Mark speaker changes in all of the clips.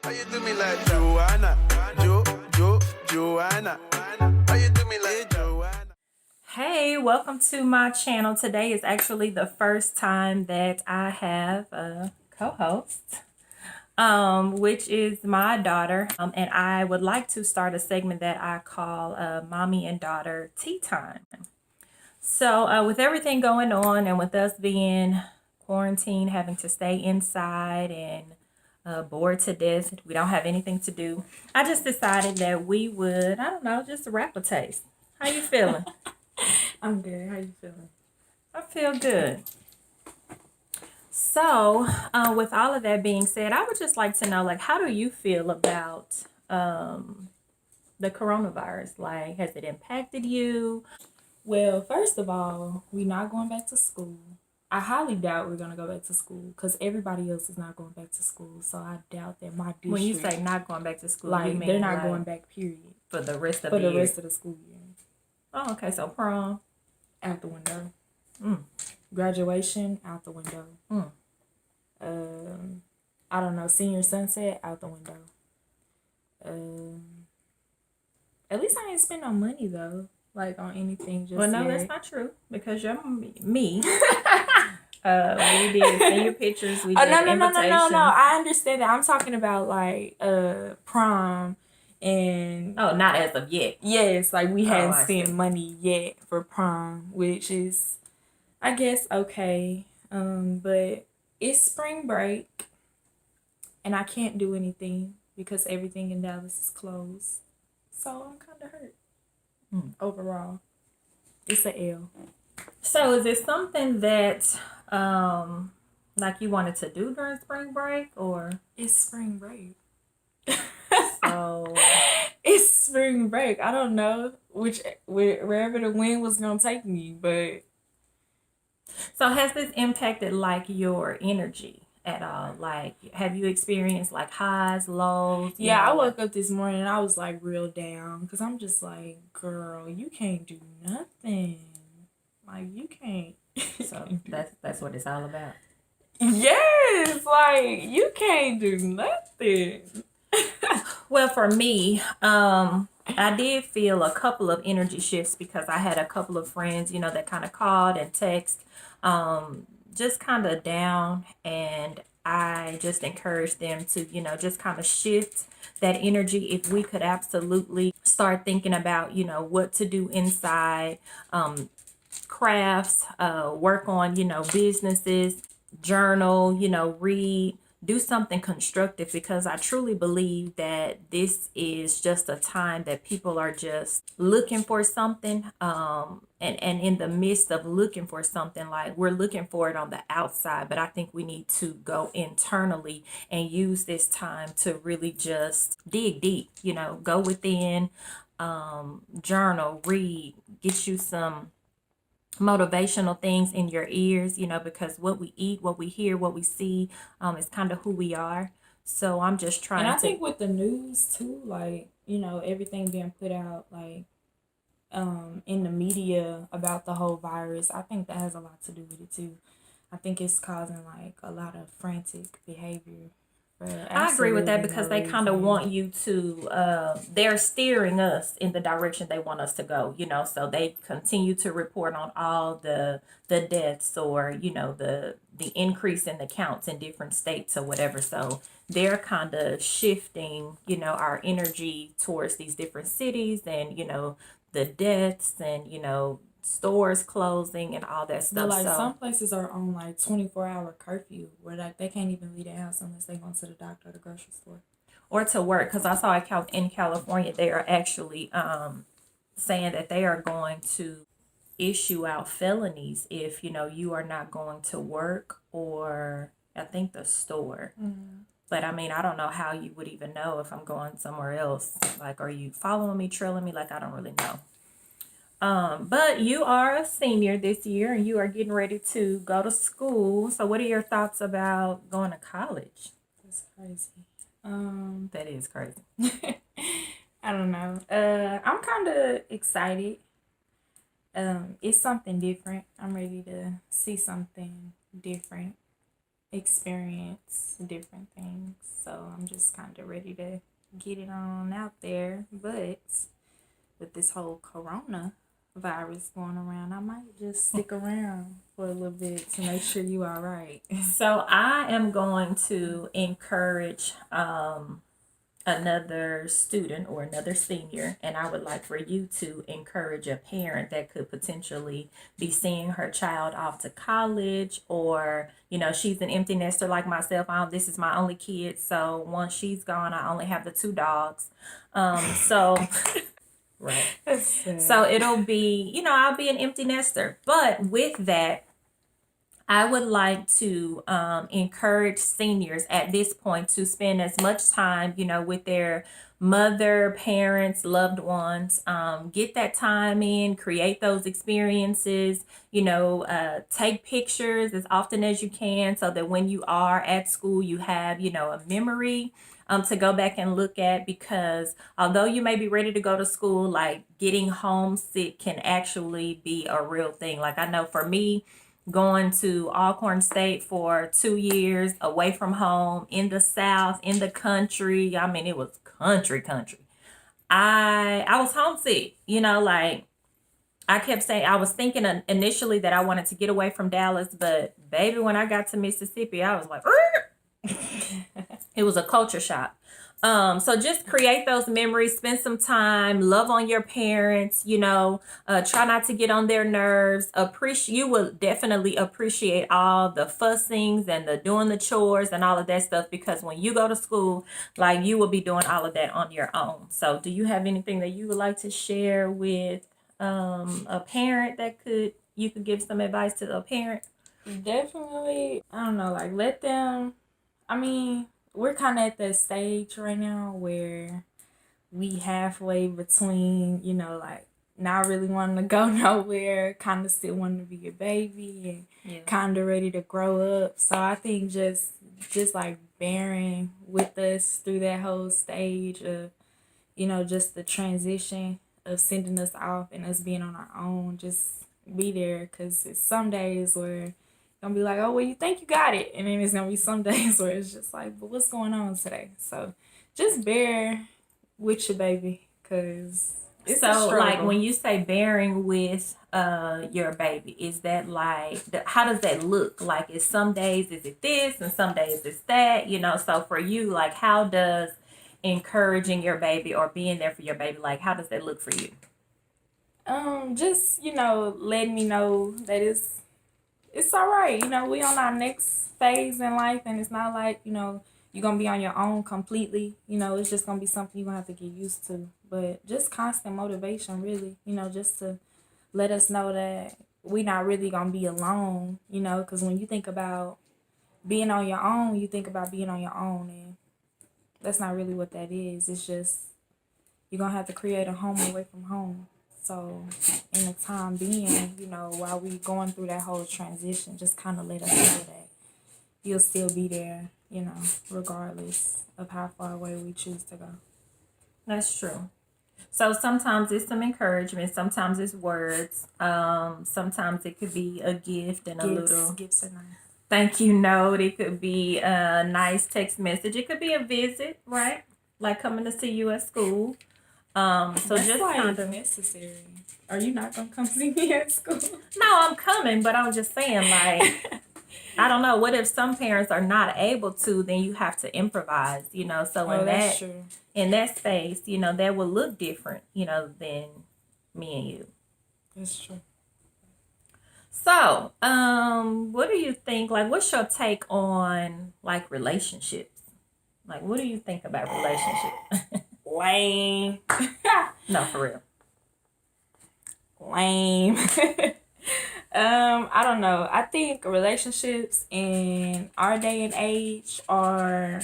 Speaker 1: How you do me like Joanna? Joanna. How you do me like Joanna?
Speaker 2: Hey, welcome to my channel. Today is actually the first time that I have a co-host, which is my daughter. And I would like to start a segment that I call Mommy and Daughter Tea Time. So with everything going on and with us being quarantined, having to stay inside and bored to death, we don't have anything to do. I just decided that we would, I don't know, just rap a taste. How you feeling?
Speaker 3: I'm good. How you feeling?
Speaker 2: I feel good. So, with all of that being said, I would just like to know, like, how do you feel about the coronavirus? Like, has it impacted you?
Speaker 3: Well, first of all, we're not going back to school. I highly doubt we're gonna go back to school because everybody else is not going back to school. So I doubt that my district.
Speaker 2: When you say not going back to school, you
Speaker 3: like
Speaker 2: mean
Speaker 3: they're not
Speaker 2: like
Speaker 3: going back. Period.
Speaker 2: for the rest of
Speaker 3: For
Speaker 2: the
Speaker 3: the
Speaker 2: year?
Speaker 3: rest of the school year.
Speaker 2: Oh, okay. So prom.
Speaker 3: Out the window.
Speaker 2: Mm.
Speaker 3: Graduation out the window.
Speaker 2: Mm.
Speaker 3: I don't know. Senior sunset out the window. At least I ain't spend no money though, like on anything. Just
Speaker 2: Well, no,
Speaker 3: yet.
Speaker 2: that's not true because you're me. We did senior pictures. We did invitations.
Speaker 3: No. I understand that. I'm talking about like prom and
Speaker 2: Oh, not as of yet.
Speaker 3: yes, like we hadn't
Speaker 2: I
Speaker 3: spent
Speaker 2: see.
Speaker 3: money yet for prom, which is I guess okay. But it's spring break and I can't do anything because everything in Dallas is closed. So I'm kinda hurt. Overall. It's a L.
Speaker 2: So is it something that like you wanted to do during spring break or
Speaker 3: It's spring break.
Speaker 2: so
Speaker 3: It's spring break. I don't know wherever the wind was gonna take me, but
Speaker 2: so has this impacted like your energy at all? Like have you experienced like highs, lows?
Speaker 3: yeah, I woke up this morning and I was like real down because I'm just like, girl, you can't do nothing. Like you can't.
Speaker 2: So that's what it's all about.
Speaker 3: Yes, like you can't do nothing.
Speaker 2: Well, for me, I did feel a couple of energy shifts because I had a couple of friends, that kind of called and text, just kind of down, and I just encouraged them to, just kind of shift that energy. If we could absolutely start thinking about, what to do inside, crafts, work on, businesses, journal, read, do something constructive because I truly believe that this is just a time that people are just looking for something. And in the midst of looking for something, like we're looking for it on the outside, but I think we need to go internally and use this time to really just dig deep, go within, journal, read, get you some motivational things in your ears, because what we eat, what we hear, what we see, is kind of who we are. So I'm just trying
Speaker 3: And I
Speaker 2: to
Speaker 3: think with the news too, like, everything being put out like in the media about the whole virus, I think that has a lot to do with it too. I think it's causing like a lot of frantic behavior.
Speaker 2: I agree with that because they kind of want you to, they're steering us in the direction they want us to go, so they continue to report on all the deaths or, the increase in the counts in different states or whatever. So they're kind of shifting, our energy towards these different cities and, the deaths and, stores closing and all that stuff.
Speaker 3: But like
Speaker 2: so
Speaker 3: some places are on like 24-hour curfew where like they can't even leave the house unless they go to the doctor or the grocery store.
Speaker 2: or to work, because I saw in California they are actually saying that they are going to issue out felonies if you are not going to work or I think the store. But I mean, I don't know how you would even know if I'm going somewhere else. Like, are you following me, trailing me? Like, I don't really know. But you are a senior this year and you are getting ready to go to school. So what are your thoughts about going to college?
Speaker 3: That's crazy.
Speaker 2: That is crazy.
Speaker 3: I don't know. I'm kind of excited. It's something different. I'm ready to see something different experience different things. So I'm just kind of ready to get it on out there. But with this whole corona virus going around, I might just stick around for a little bit to make sure you all right.
Speaker 2: So I am going to encourage another student or another senior, and I would like for you to encourage a parent that could potentially be seeing her child off to college, or she's an empty nester like myself. This is my only kid, so once she's gone, I only have the two dogs. So right. So it'll be, I'll be an empty nester. But with that, I would like to encourage seniors at this point to spend as much time, with their mother, parents, loved ones. Get that time in, create those experiences, take pictures as often as you can so that when you are at school, you have, a memory to go back and look at, because although you may be ready to go to school, like getting homesick can actually be a real thing. Like I know for me, going to Alcorn State for 2 years away from home in the South, in the country. I mean, it was country. I was homesick, like I kept saying, I was thinking initially that I wanted to get away from Dallas, but baby, when I got to Mississippi, I was like, it was a culture shock. So just create those memories, spend some time, love on your parents, try not to get on their nerves. You will definitely appreciate all the fussings and the doing the chores and all of that stuff, because when you go to school, like you will be doing all of that on your own. So do you have anything that you would like to share with a parent that you could give some advice to a parent?
Speaker 3: Definitely, I don't know, like let them, we're kind of at that stage right now where we halfway between, like not really wanting to go nowhere, kind of still wanting to be a baby, and kind of ready to grow up. So I think just like bearing with us through that whole stage of, just the transition of sending us off and us being on our own, just be there, because it's some days where gonna be like, oh, well, you think you got it, and then it's gonna be some days where it's just like, but what's going on today? So just bear with your baby, because it's a struggle.
Speaker 2: Like when you say bearing with your baby, is that like how does that look? Like is some days is it this and some days it's that, so for you, like how does encouraging your baby or being there for your baby, like how does that look for you?
Speaker 3: Just letting me know that it's all right. We on our next phase in life, and it's not like, you're going to be on your own completely. It's just going to be something you're going to have to get used to. But just constant motivation, really, just to let us know that we're not really going to be alone, because when you think about being on your own, you think about being on your own, and that's not really what that is. It's just you're going to have to create a home away from home. So in the time being, while we going through that whole transition, just kind of let us know that you'll still be there, regardless of how far away we choose to go.
Speaker 2: That's true. So sometimes it's some encouragement, sometimes it's words, sometimes it could be a gift and
Speaker 3: Gifts are nice.
Speaker 2: Thank you note. It could be a nice text message. It could be a visit, right? Like coming to see you at school. So
Speaker 3: that's
Speaker 2: just
Speaker 3: like
Speaker 2: kind of
Speaker 3: necessary. Are you not gonna come see me at school?
Speaker 2: No, I'm coming, but I'm just saying, like, I don't know. What if some parents are not able to? Then you have to improvise, So
Speaker 3: that's true.
Speaker 2: In that space, that will look different, than me and you.
Speaker 3: That's true.
Speaker 2: So, what do you think? Like, what's your take on like relationships? Like, what do you think about relationships?
Speaker 3: Lame.
Speaker 2: No, for real.
Speaker 3: Lame. I don't know. I think relationships in our day and age are,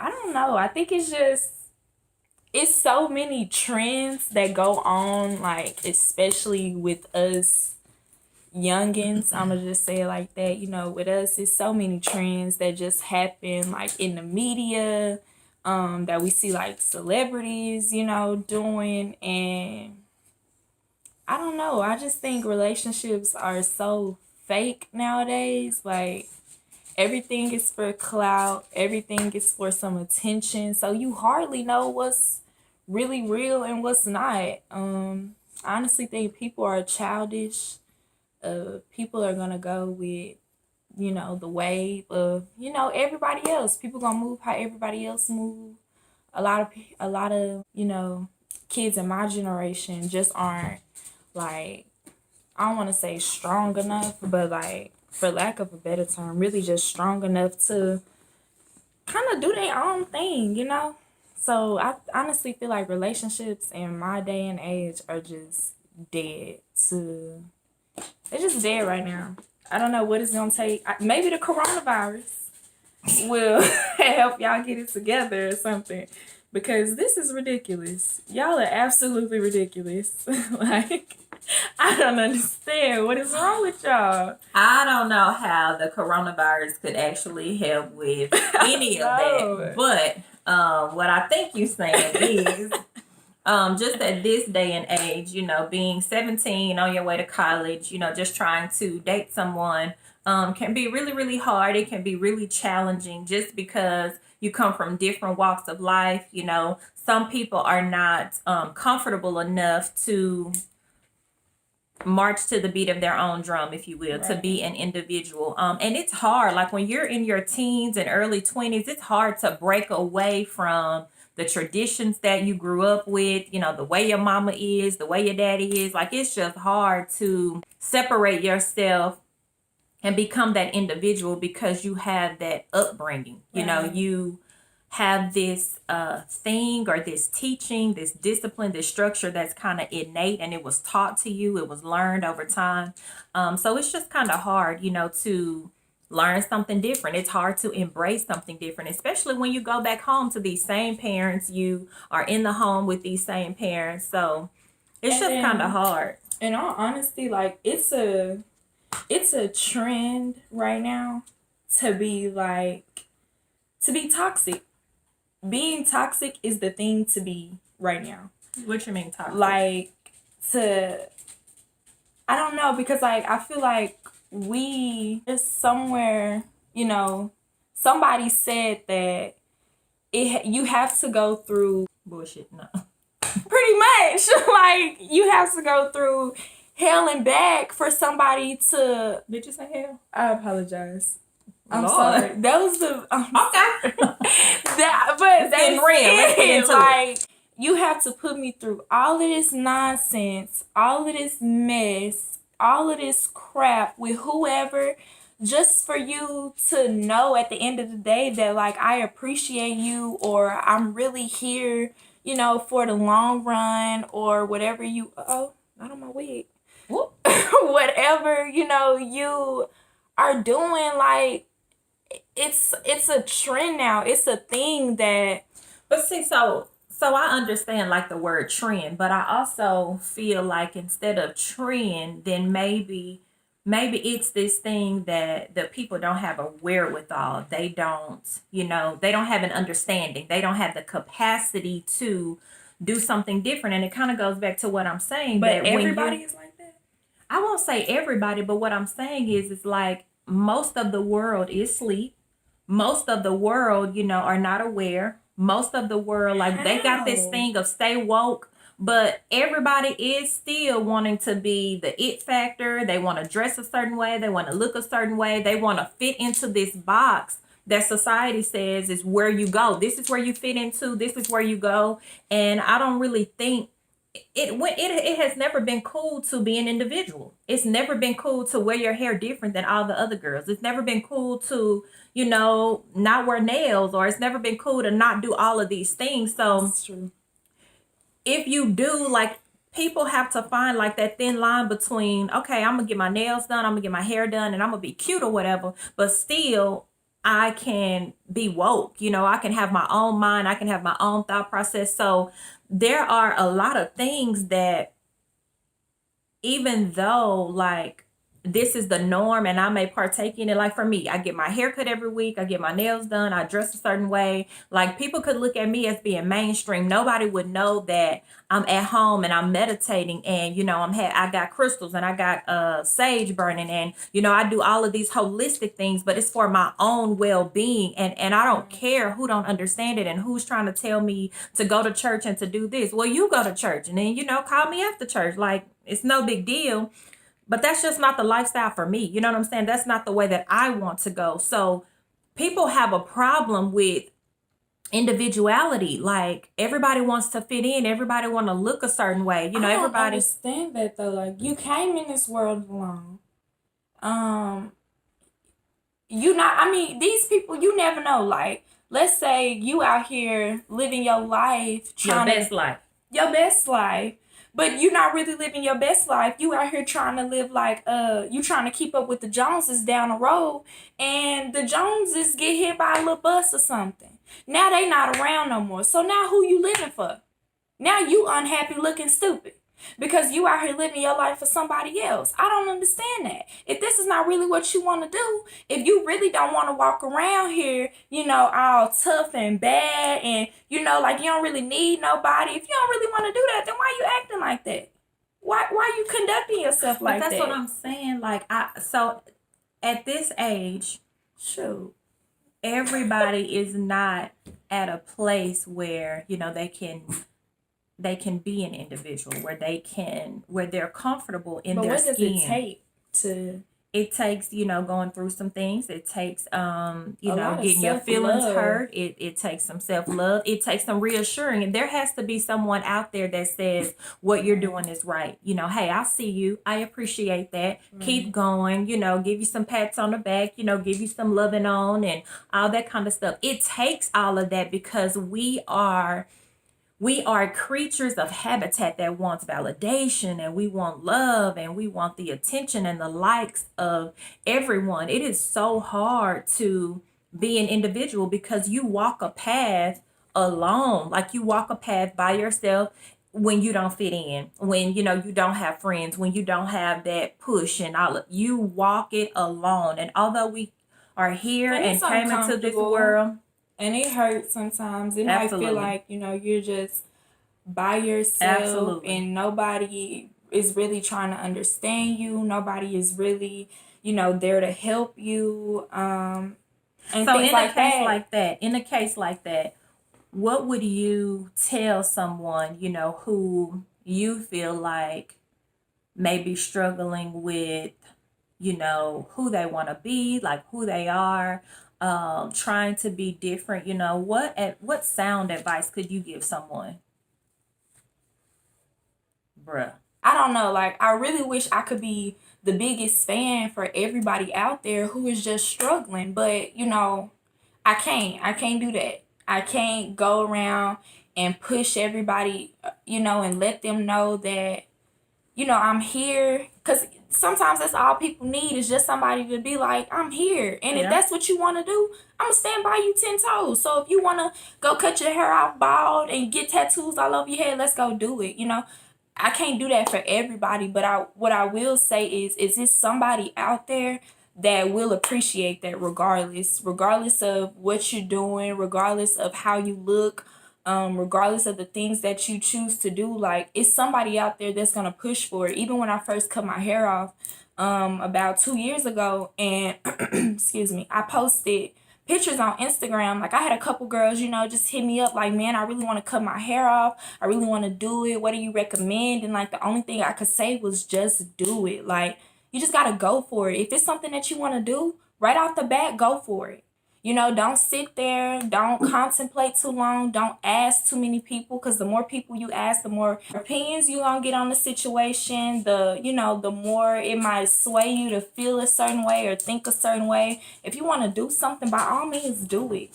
Speaker 3: I don't know. I think it's so many trends that go on, like, especially with us youngins. I'm gonna just say it like that. With us, it's so many trends that just happen, like, in the media, that we see, like, celebrities, doing, and I don't know. I just think relationships are so fake nowadays. Like, everything is for clout, everything is for some attention. So you hardly know what's really real and what's not. I honestly think people are childish. People are gonna go with, the wave of, everybody else. People gonna move how everybody else move. A lot of kids in my generation just aren't, like, I don't want to say strong enough, but, like, for lack of a better term, really just strong enough to kind of do their own thing. So I honestly feel like relationships in my day and age are just dead to they're just dead right now. I don't know what it's gonna take. Maybe the coronavirus will help y'all get it together or something. Because this is ridiculous. Y'all are absolutely ridiculous. Like, I don't understand what is wrong with y'all.
Speaker 2: I don't know how the coronavirus could actually help with any of that. But what I think you're saying is just at this day and age, being 17 on your way to college, just trying to date someone can be really, really hard. It can be really challenging just because you come from different walks of life. Some people are not comfortable enough to march to the beat of their own drum, if you will, to be an individual. And it's hard. Like, when you're in your teens and early 20s, it's hard to break away from the traditions that you grew up with, the way your mama is, the way your daddy is. Like, it's just hard to separate yourself and become that individual because you have that upbringing. You have this thing or this teaching, this discipline, this structure that's kind of innate, and it was taught to you. It was learned over time. So it's just kind of hard, to learn something different. It's hard to embrace something different, especially when you go back home to these same parents. You are in the home with these same parents. So it's just kind of hard.
Speaker 3: In all honesty, like, it's a trend right now to be toxic. Being toxic is the thing to be right now.
Speaker 2: What you mean toxic?
Speaker 3: Like, I don't know, because, like, I feel like we just somewhere, somebody said that you have to go through
Speaker 2: bullshit. No.
Speaker 3: Pretty much. Like, you have to go through hell and back for somebody to.
Speaker 2: Did you say hell?
Speaker 3: I apologize. I'm
Speaker 2: Lord.
Speaker 3: sorry. That was the.
Speaker 2: Okay.
Speaker 3: But that's
Speaker 2: real. Let's get into
Speaker 3: like, you have to put me through all of this nonsense, all of this mess, all of this crap with whoever, just for you to know at the end of the day that, like, I appreciate you, or I'm really here, for the long run, or whatever you. Oh, not on my wig.
Speaker 2: Whoop.
Speaker 3: Whatever, you are doing. Like, it's a trend now. It's a thing that.
Speaker 2: But see, so I understand, like, the word trend, but I also feel like instead of trend, then maybe it's this thing that the people don't have a wherewithal. They don't, they don't have an understanding. They don't have the capacity to do something different. And it kind of goes back to what I'm saying.
Speaker 3: But
Speaker 2: that
Speaker 3: everybody is like that?
Speaker 2: I won't say everybody, but what I'm saying is, it's like most of the world is asleep. Most of the world, are not aware. Most of the world, like, they got this thing of stay woke, but everybody is still wanting to be the it factor. They want to dress a certain way. They want to look a certain way. They want to fit into this box that society says is where you go. This is where you fit into. This is where you go. And I don't really think it has never been cool to be an individual. It's never been cool to wear your hair different than all the other girls. It's never been cool to, not wear nails, or it's never been cool to not do all of these things. So
Speaker 3: that's true.
Speaker 2: If you do, like, people have to find, like, that thin line between, okay, I'm gonna get my nails done, I'm gonna get my hair done, and I'm gonna be cute or whatever, but still I can be woke. I can have my own mind. I can have my own thought process. So there are a lot of things that, even though, like, this is the norm and I may partake in it. Like for me, I get my hair cut every week, I get my nails done, I dress a certain way. Like people could look at me as being mainstream. Nobody would know that I'm at home and I'm meditating, and I got crystals and I got sage burning, and I do all of these holistic things, but it's for my own well-being, and I don't care who don't understand it and who's trying to tell me to go to church and to do this. Well, you go to church and then call me after church. Like it's no big deal. But that's just not the lifestyle for me. You know what I'm saying? That's not the way that I want to go. So people have a problem with individuality. Like everybody wants to fit in. Everybody want to look a certain way.
Speaker 3: I don't
Speaker 2: Everybody.
Speaker 3: understand that though. Like you came in this world alone. These people, you never know. Like, let's say you out here living your life,
Speaker 2: Your best life.
Speaker 3: your best life, but you're not really living your best life. You out here trying to live like you trying to keep up with the Joneses down the road, and the Joneses get hit by a little bus or something. Now they not around no more. So now who you living for? Now you unhappy looking stupid because you out here living your life for somebody else. I don't understand that. If this is not really what you want to do, if you really don't want to walk around here, all tough and bad and, like you don't really need nobody. If you don't really want to do that, then why you acting like that? Why you conducting yourself like
Speaker 2: But that's
Speaker 3: that?
Speaker 2: what I'm saying. So at this age,
Speaker 3: Shoot.
Speaker 2: everybody is not at a place where, they can be an individual, where they're comfortable in
Speaker 3: But
Speaker 2: their
Speaker 3: what does
Speaker 2: skin.
Speaker 3: it take to
Speaker 2: It takes, going through some things. It takes,
Speaker 3: lot of
Speaker 2: getting your feelings
Speaker 3: self-love.
Speaker 2: hurt. It takes some self-love. It takes some reassuring. And there has to be someone out there that says what you're doing is right. Hey, I see you. I appreciate that. Keep going, give you some pats on the back, give you some loving on and all that kind of stuff. It takes all of that because we are creatures of habitat that wants validation, and we want love, and we want the attention and the likes of everyone. It is so hard to be an individual because you walk a path alone. Like you walk a path by yourself when you don't fit in, when you don't have friends, when you don't have that push and all. You walk it alone. And although we are here
Speaker 3: And
Speaker 2: and
Speaker 3: it's
Speaker 2: came into this
Speaker 3: uncomfortable.
Speaker 2: world,
Speaker 3: And it hurts sometimes. It might feel
Speaker 2: Absolutely.
Speaker 3: like, you're just by yourself
Speaker 2: Absolutely.
Speaker 3: and nobody is really trying to understand you. Nobody is really, there to help you. And
Speaker 2: so
Speaker 3: things
Speaker 2: in
Speaker 3: like
Speaker 2: a case
Speaker 3: that.
Speaker 2: like that, what would you tell someone, who you feel like may be struggling with, who they want to be, like who they are, trying to be different, what sound advice could you give someone? Bruh.
Speaker 3: I don't know. Like, I really wish I could be the biggest fan for everybody out there who is just struggling. But, I can't. I can't do that. I can't go around and push everybody, and let them know that, I'm here. Because sometimes that's all people need is just somebody to be like, I'm here. And if
Speaker 2: Yeah.
Speaker 3: that's what you want to do, I'm going to stand by you 10 toes. So if you want to go cut your hair off bald and get tattoos all over your head, let's go do it, I can't do that for everybody, but what I will say is there somebody out there that will appreciate that regardless of what you're doing, regardless of how you look, regardless of the things that you choose to do. Like, it's somebody out there that's gonna push for it. Even when I first cut my hair off, about 2 years ago, and excuse me, I posted pictures on Instagram. Like, I had a couple girls, just hit me up like, man, I really want to cut my hair off. I really want to do it. What do you recommend? And like, the only thing I could say was just do it. Like, you just got to go for it. If it's something that you want to do, right off the bat, go for it. Don't sit there. Don't contemplate too long. Don't ask too many people, because the more people you ask, the more opinions you gonna get on the situation. The more it might sway you to feel a certain way or think a certain way. If you want to do something, by all means, do it.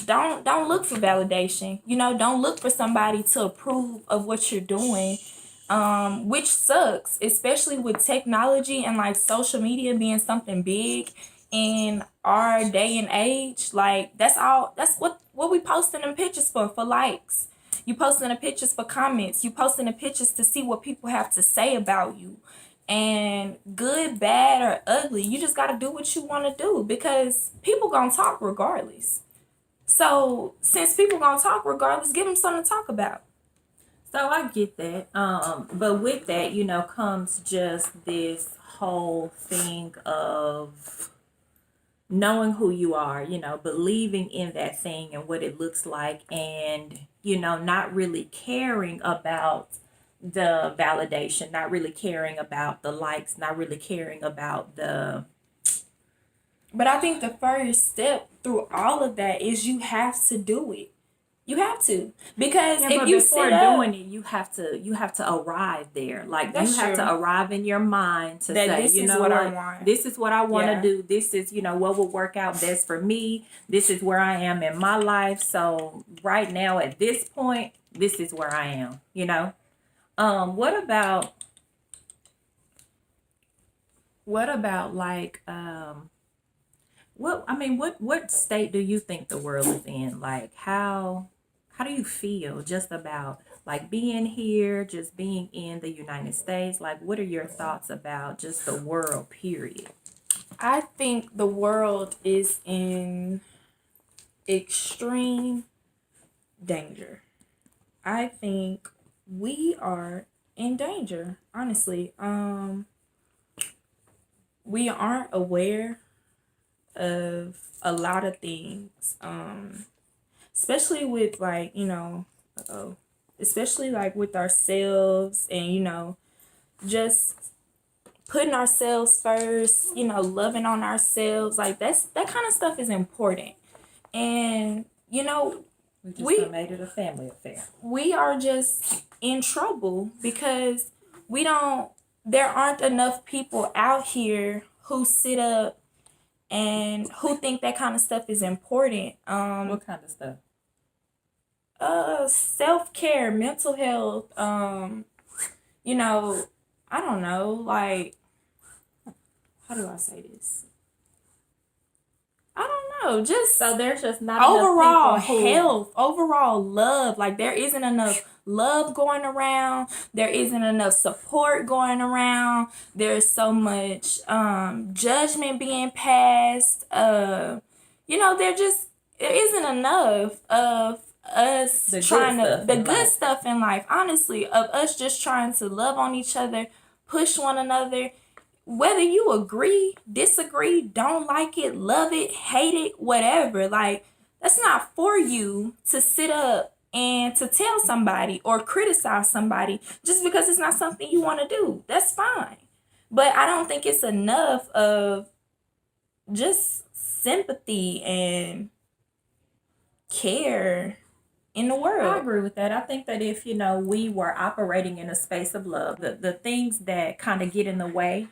Speaker 3: Don't look for validation. Don't look for somebody to approve of what you're doing. Which sucks, especially with technology and like social media being something big in our day and age. Like, that's what we posting them pictures for likes. You posting the pictures for comments. You posting the pictures to see what people have to say about you. And good, bad, or ugly, you just got to do what you want to do because people going to talk regardless. So since people going to talk regardless, give them something to talk about.
Speaker 2: So I get that. But with that, comes just this whole thing of knowing who you are, believing in that thing and what it looks like, and, not really caring about the validation, not really caring about the likes, not really caring about the.
Speaker 3: But I think the first step through all of that is you have to do it. You have to, because
Speaker 2: Yeah,
Speaker 3: if
Speaker 2: but
Speaker 3: you
Speaker 2: before
Speaker 3: sit up,
Speaker 2: doing it, you have to arrive there. Like
Speaker 3: that's
Speaker 2: you have
Speaker 3: true.
Speaker 2: to arrive in your mind to
Speaker 3: That
Speaker 2: say,
Speaker 3: this
Speaker 2: you
Speaker 3: is
Speaker 2: know
Speaker 3: what I
Speaker 2: what,
Speaker 3: want.
Speaker 2: this is what I want to
Speaker 3: Yeah.
Speaker 2: do. This is, what will work out best for me. This is where I am in my life. So right now at this point, this is where I am. What about like what state do you think the world is in? Like how do you feel just about like being here, just being in the United States? Like what are your thoughts about just the world, period?
Speaker 3: I think the world is in extreme danger. I think we are in danger, honestly. We aren't aware of a lot of things. Especially with like, uh-oh, especially like with ourselves and, just putting ourselves first, loving on ourselves. Like that kind of stuff is important. And,
Speaker 2: We just
Speaker 3: we
Speaker 2: done made it a family affair.
Speaker 3: we are just in trouble because there aren't enough people out here who sit up and who think that kind of stuff is important.
Speaker 2: What kind of stuff?
Speaker 3: Self-care, mental health, I don't know, like, how do I say this? I don't know, just
Speaker 2: So there's just not
Speaker 3: overall
Speaker 2: enough people who,
Speaker 3: health, overall love. Like there isn't enough love going around. There isn't enough support going around. There's so much judgment being passed. There isn't enough of us
Speaker 2: The good
Speaker 3: trying to
Speaker 2: stuff
Speaker 3: the
Speaker 2: in
Speaker 3: good
Speaker 2: life.
Speaker 3: stuff in life. Honestly, of us just trying to love on each other, push one another. Whether you agree, disagree, don't like it, love it, hate it, whatever, like that's not for you to sit up and to tell somebody or criticize somebody just because it's not something you want to do. That's fine. But I don't think it's enough of just sympathy and care in the
Speaker 2: I
Speaker 3: world.
Speaker 2: agree with that. I think that if, we were operating in a space of love, the things that kind of get in the way,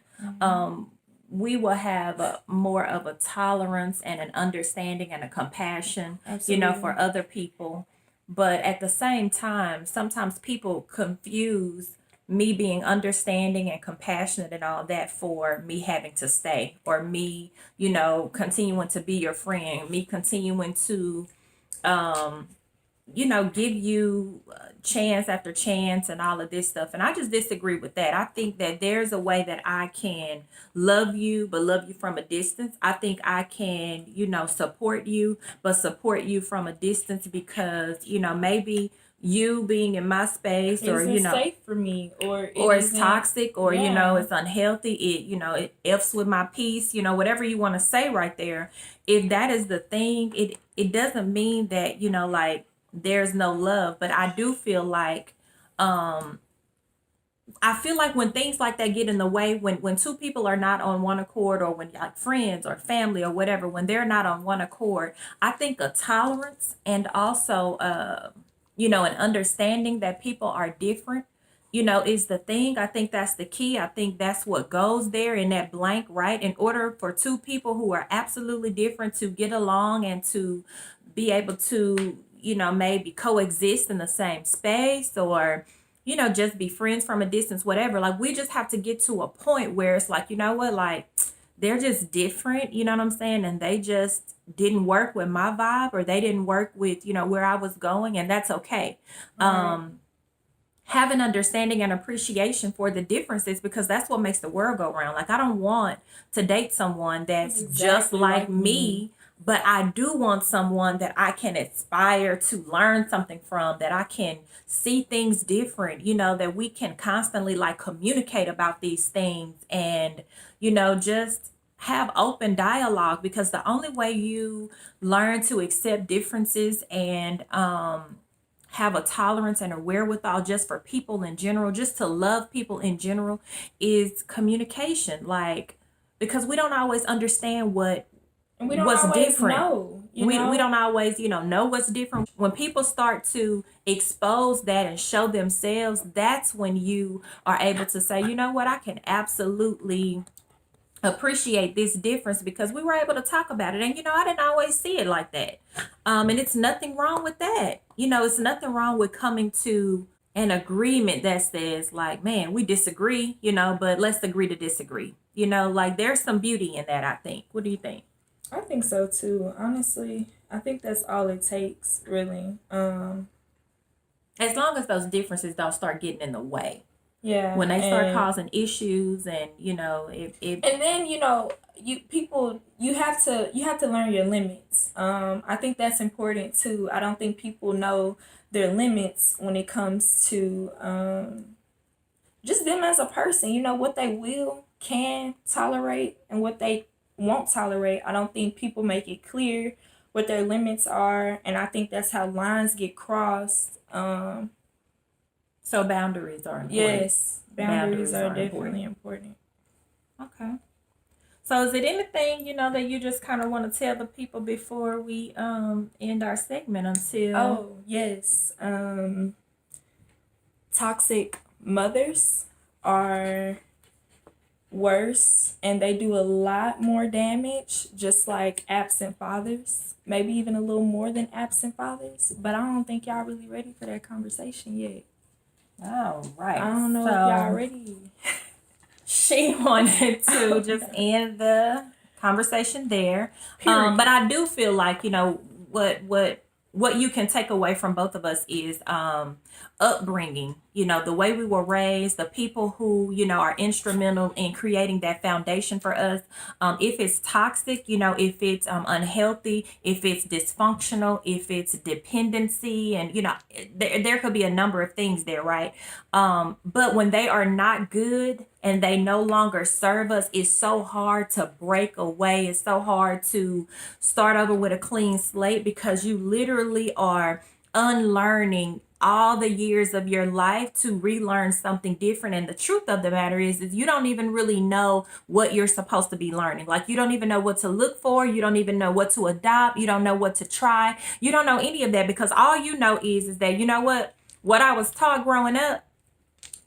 Speaker 2: we will have more of a tolerance and an understanding and a compassion,
Speaker 3: Absolutely.
Speaker 2: for other people. But at the same time, sometimes people confuse me being understanding and compassionate and all that for me having to stay, or me, continuing to be your friend, me continuing to, um, give you chance after chance and all of this stuff. And I just disagree with that. I think that there's a way that I can love you, but love you from a distance. I think I can, support you, but support you from a distance because, maybe you being in my space or,
Speaker 3: Isn't safe for me, or
Speaker 2: it's toxic, or
Speaker 3: yeah.
Speaker 2: it's unhealthy, it f's with my peace, whatever you want to say right there. If that is the thing, it doesn't mean that like there's no love. But I do feel like when things like that get in the way, when two people are not on one accord, or when like friends or family or whatever, when they're not on one accord, I think a tolerance and also an understanding that people are different, is the thing. I think that's the key. I think that's what goes there in that blank, right? In order for two people who are absolutely different to get along and to be able to, maybe coexist in the same space, or, just be friends from a distance, whatever. Like we just have to get to a point where it's like, what, like they're just different, you know what I'm saying? And they just didn't work with my vibe, or they didn't work with, where I was going, and that's okay.
Speaker 3: Right.
Speaker 2: have an understanding and appreciation for the differences, because that's what makes the world go round. Like, I don't want to date someone that's just like me, but I do want someone that I can aspire to learn something from, that I can see things different, you know, that we can constantly like communicate about these things and, you know, just have open dialogue, because the only way you learn to accept differences and have a tolerance and a wherewithal just for people in general, just to love people in general, is communication. Like, because we don't always understand what's different. We don't always, you know what's different. When people start to expose that and show themselves, that's when you are able to say, you know what, I can absolutely appreciate this difference, because we were able to talk about it. And, you know, I didn't always see it like that. And it's nothing wrong with that. You know, it's nothing wrong with coming to an agreement that says, like, man, we disagree, you know, but let's agree to disagree. You know, like, there's some beauty in that, I think. What do you think?
Speaker 3: I think so too. Honestly, I think that's all it takes, really.
Speaker 2: As long as those differences don't start getting in the way.
Speaker 3: Yeah.
Speaker 2: When they start causing issues, and, you know, and
Speaker 3: then, you know, you have to learn your limits. I think that's important too. I don't think people know their limits when it comes to just them as a person. You know, what they can tolerate and what they won't tolerate. I don't think people make it clear what their limits are, and I think that's how lines get crossed.
Speaker 2: So boundaries are important.
Speaker 3: Yes, boundaries are definitely important.
Speaker 2: Okay. So is it anything, you know, that you just kind of want to tell the people before we end our segment until...
Speaker 3: Oh, yes. Toxic mothers are worse, and they do a lot more damage, just like absent fathers. Maybe even a little more than absent fathers. But I don't think y'all really ready for that conversation yet.
Speaker 2: Oh, right.
Speaker 3: I don't know if y'all ready.
Speaker 2: She wanted to just end the conversation there. But I do feel like, you know, what you can take away from both of us is upbringing, you know, the way we were raised, the people who, you know, are instrumental in creating that foundation for us. If it's toxic, you know, if it's unhealthy, if it's dysfunctional, if it's dependency, and, you know, there could be a number of things there, right? But when they are not good and they no longer serve us, it's so hard to break away. It's so hard to start over with a clean slate, because you literally are unlearning all the years of your life to relearn something different. And the truth of the matter is you don't even really know what you're supposed to be learning. Like, you don't even know what to look for. You don't even know what to adopt. You don't know what to try. You don't know any of that, because all you know is that, you know what I was taught growing up,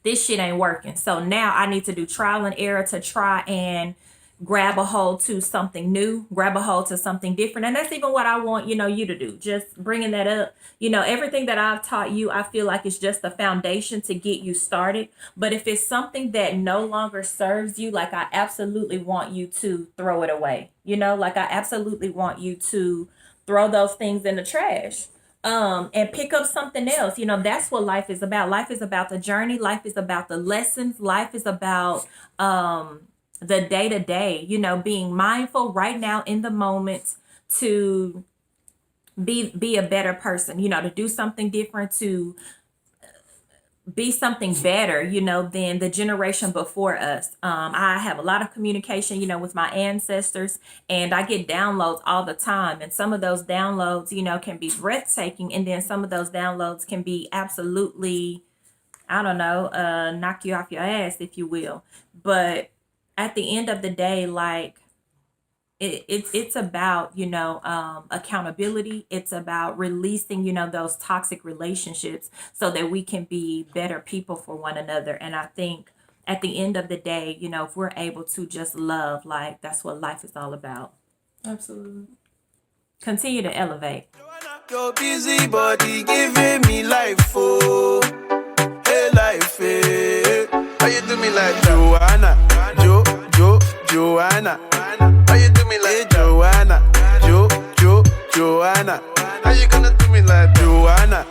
Speaker 2: this shit ain't working. So now I need to do trial and error to try and grab a hold to something new, grab a hold to something different. And that's even what I want, you know, you to do. Just bringing that up. You know, everything that I've taught you, I feel like it's just the foundation to get you started. But if it's something that no longer serves you, like, I absolutely want you to throw it away. You know, like, I absolutely want you to throw those things in the trash. And pick up something else. You know, that's what life is about. Life is about the journey. Life is about the lessons. Life is about the day-to-day, you know, being mindful right now in the moment to be a better person, you know, to do something different, to be something better, you know, than the generation before us. I have a lot of communication, you know, with my ancestors, and I get downloads all the time. And some of those downloads, you know, can be breathtaking. And then some of those downloads can be absolutely, I don't know, knock you off your ass, if you will. But at the end of the day, like, it's about, you know, accountability. It's about releasing, you know, those toxic relationships so that we can be better people for one another. And I think at the end of the day, you know, if we're able to just love, like, that's what life is all about.
Speaker 3: Absolutely.
Speaker 2: Continue to elevate.
Speaker 1: Your busy body giving me life, oh, hey, life, hey. How you do me like Joanna, Joanna? How you do me like Joanna, Joanna? How you gonna do me like Joanna,